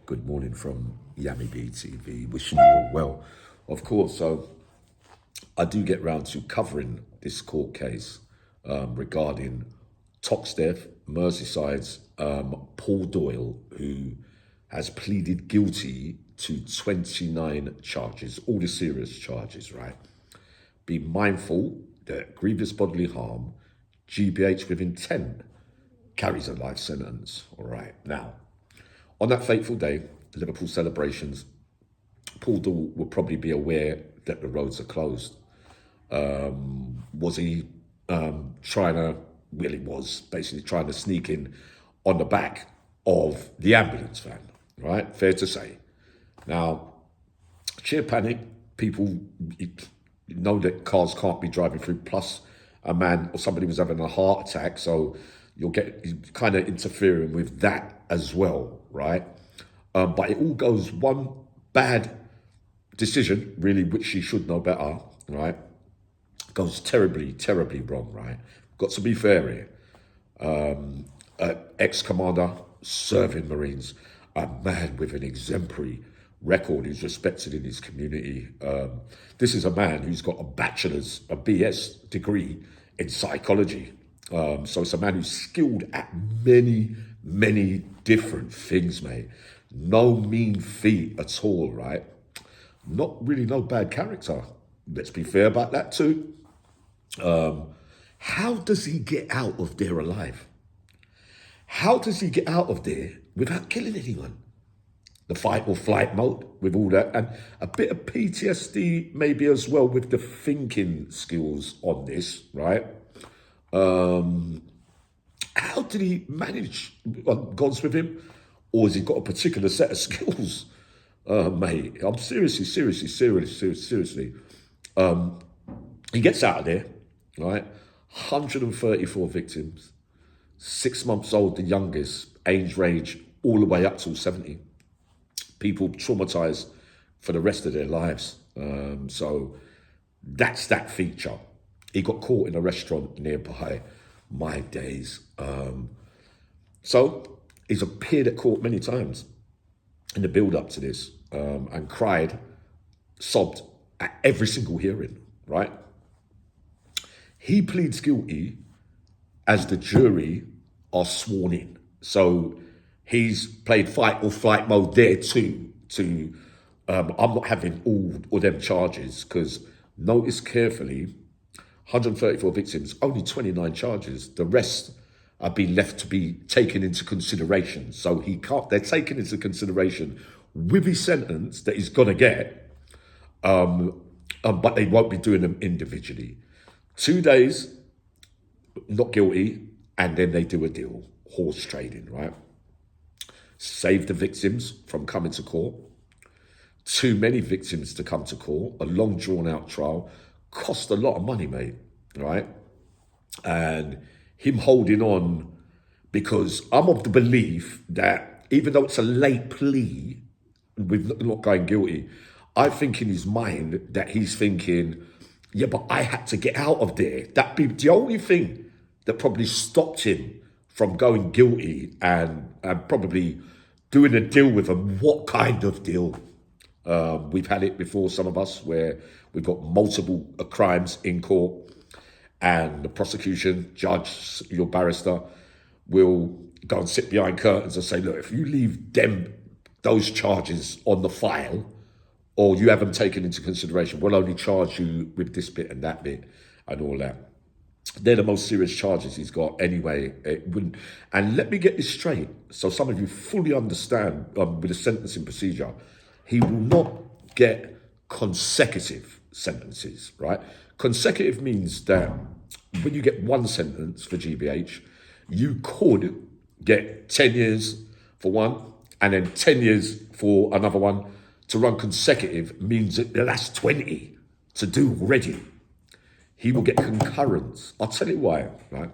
Good morning from Yami BTV. Wishing you all well, of course. So I do get round to covering this court case regarding Toxteth, Merseyside's Paul Doyle, who has pleaded guilty to 29 charges, all the serious charges, right? Be mindful that grievous bodily harm, GBH with intent, carries a life sentence. All right. Now, on that fateful day, Liverpool celebrations, Paul Doyle will probably be aware that the roads are closed. Was he trying to, well, he was basically trying to sneak in on the back of the ambulance van, right? Fair to say. Now, sheer panic, people know that cars can't be driving through, plus a man or somebody was having a heart attack, so you're kind of interfering with that as well, right? But it all goes one bad decision, really, which she should know better, right? Goes terribly, terribly wrong, right? Got to be fair here. Ex-commander, serving Marines, a man with an exemplary record who's respected in his community. This is a man who's got a BS degree in psychology. So it's a man who's skilled at many, many different things, mate. No mean feat at all, right? Not really no bad character. Let's be fair about that too. How does he get out of there alive? How does he get out of there without killing anyone? The fight or flight mode with all that, and a bit of PTSD maybe as well with the thinking skills on this, right? How did he manage? God's with him, or has he got a particular set of skills? Mate, I'm seriously. He gets out of there, right? 134 victims, 6 months old, the youngest, age range all the way up till 70. People traumatized for the rest of their lives. So that's that feature. He got caught in a restaurant nearby. My days. So he's appeared at court many times in the build up to this, and cried, sobbed at every single hearing, right? He pleads guilty as the jury are sworn in. So he's played fight or flight mode there too. I'm not having all them charges, because notice carefully, 134 victims, only 29 charges. The rest have been left to be taken into consideration. So they're taken into consideration with his sentence that he's gonna get, but they won't be doing them individually. 2 days, not guilty, and then they do a deal, horse trading, right? Save the victims from coming to court. Too many victims to come to court, a long drawn out trial, cost a lot of money, mate, right? And him holding on, because I'm of the belief that even though it's a late plea with not going guilty, I think in his mind that he's thinking, yeah, but I had to get out of there. That'd be the only thing that probably stopped him from going guilty and probably doing a deal with him. What kind of deal? We've had it before, some of us, where we've got multiple crimes in court, and the prosecution, judge, your barrister, will go and sit behind curtains and say, look, if you leave those charges on the file, or you haven't taken into consideration, we'll only charge you with this bit and that bit and all that. They're the most serious charges he's got anyway. It wouldn't. And let me get this straight, so some of you fully understand with the sentencing procedure. He will not get consecutive sentences, right? Consecutive means that when you get one sentence for GBH, you could get 10 years for one and then 10 years for another one. To run consecutive means that that's 20 to do already. He will get concurrence. I'll tell you why, right?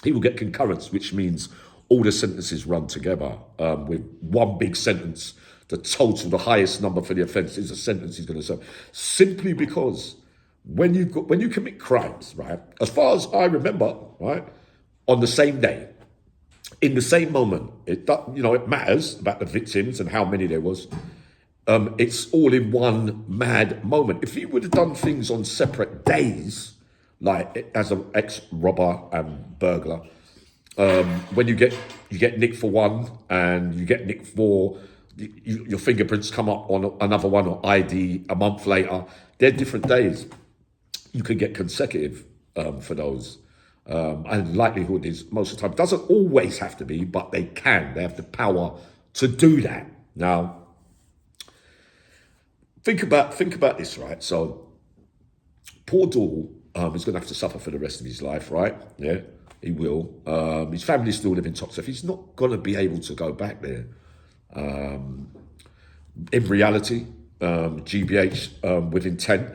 He will get concurrence, which means all the sentences run together with one big sentence. The total, the highest number for the offence is the sentence he's going to serve. Simply because when you commit crimes, right, as far as I remember, right, on the same day, in the same moment, it matters about the victims and how many there was. It's all in one mad moment. If he would have done things on separate days, like as an ex-robber and burglar, when you get nicked for one and you get nicked for your fingerprints come up on another one or ID a month later, they're different days. You can get consecutive for those. And likelihood is most of the time, doesn't always have to be, but they can. They have the power to do that. Now, think about this, right? So, poor Doyle is going to have to suffer for the rest of his life, right? Yeah, he will. His family's still living top stuff. He's not going to be able to go back there. In reality, GBH with intent,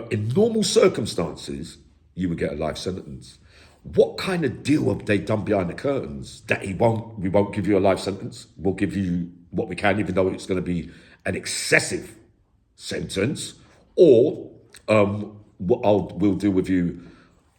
in normal circumstances, you would get a life sentence. What kind of deal have they done behind the curtains that we won't give you a life sentence? We'll give you what we can, even though it's going to be an excessive sentence, or we'll deal with you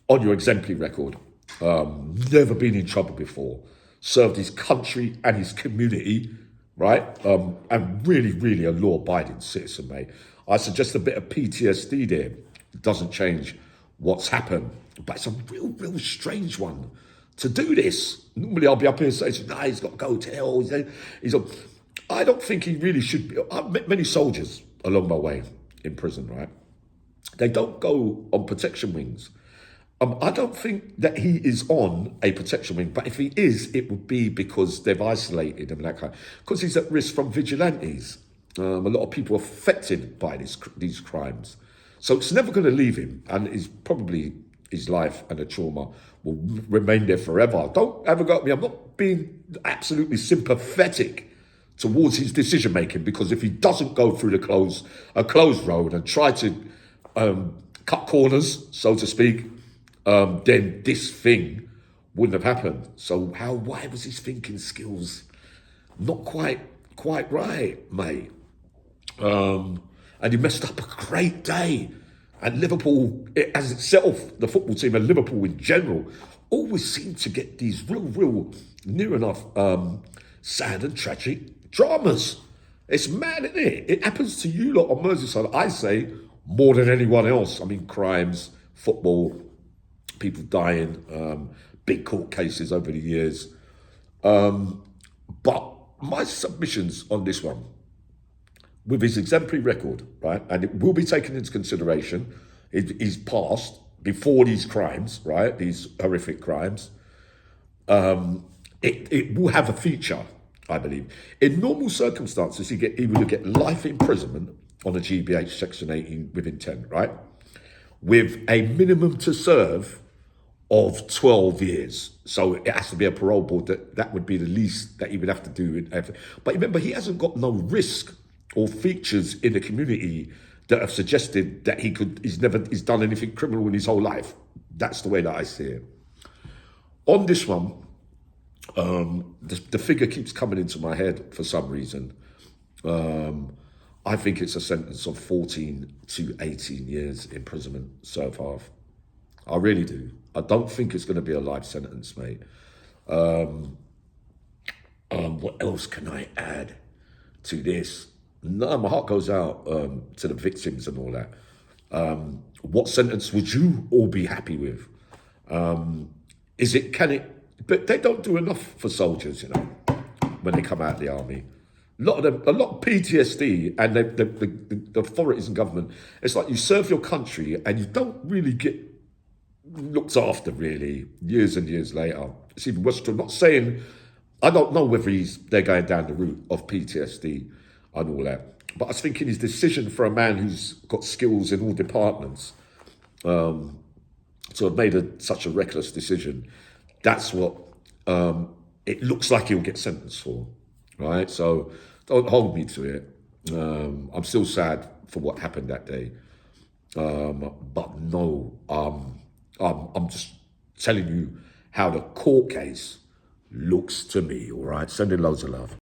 on your exemplary record. Never been in trouble before, served his country and his community, right? And really, really a law-abiding citizen, mate. I suggest a bit of PTSD there. It doesn't change what's happened, but it's a real strange one to do this. Normally I'll be up here saying, nah, he's got to go to hell. I don't think he really should be. I've met many soldiers along my way in prison, right? They don't go on protection wings. I don't think that he is on a protection wing, but if he is, it would be because they've isolated him and that kind. Because he's at risk from vigilantes. A lot of people are affected by these crimes. So it's never going to leave him, and it's probably his life and the trauma will remain there forever. Don't ever go at me. I'm not being absolutely sympathetic towards his decision making, because if he doesn't go through a closed road and try to cut corners, so to speak, then this thing wouldn't have happened. So why was his thinking skills not quite right, mate? And he messed up a great day. And Liverpool, as itself, the football team and Liverpool in general, always seem to get these real near enough sad and tragic dramas. It's mad, isn't it? It happens to you lot on Merseyside, I say, more than anyone else. I mean, crimes, football, people dying, big court cases over the years. But my submissions on this one, with his exemplary record, right, and it will be taken into consideration, his past before these crimes, right, these horrific crimes, it will have a feature, I believe. In normal circumstances, he would get life imprisonment on a GBH Section 18 with intent, right, with a minimum to serve of 12 years. So it has to be a parole board that would be the least that he would have to do. But remember, he hasn't got no risk or features in the community that have suggested that he's done anything criminal in his whole life. That's the way that I see it. On this one, the figure keeps coming into my head for some reason. I think it's a sentence of 14 to 18 years imprisonment so far. I really do. I don't think it's going to be a life sentence, mate. What else can I add to this? No, my heart goes out to the victims and all that. What sentence would you all be happy with? But they don't do enough for soldiers, when they come out of the army. A lot of PTSD, and the authorities and government, it's like you serve your country and you don't really get looked after, really, years and years later. It's even worse. I'm not saying, I don't know whether they're going down the route of PTSD and all that. But I was thinking his decision for a man who's got skills in all departments to have made such a reckless decision, that's what it looks like he'll get sentenced for, right? So don't hold me to it. I'm still sad for what happened that day. But no, I'm just telling you how the court case looks to me, all right? Sending loads of love.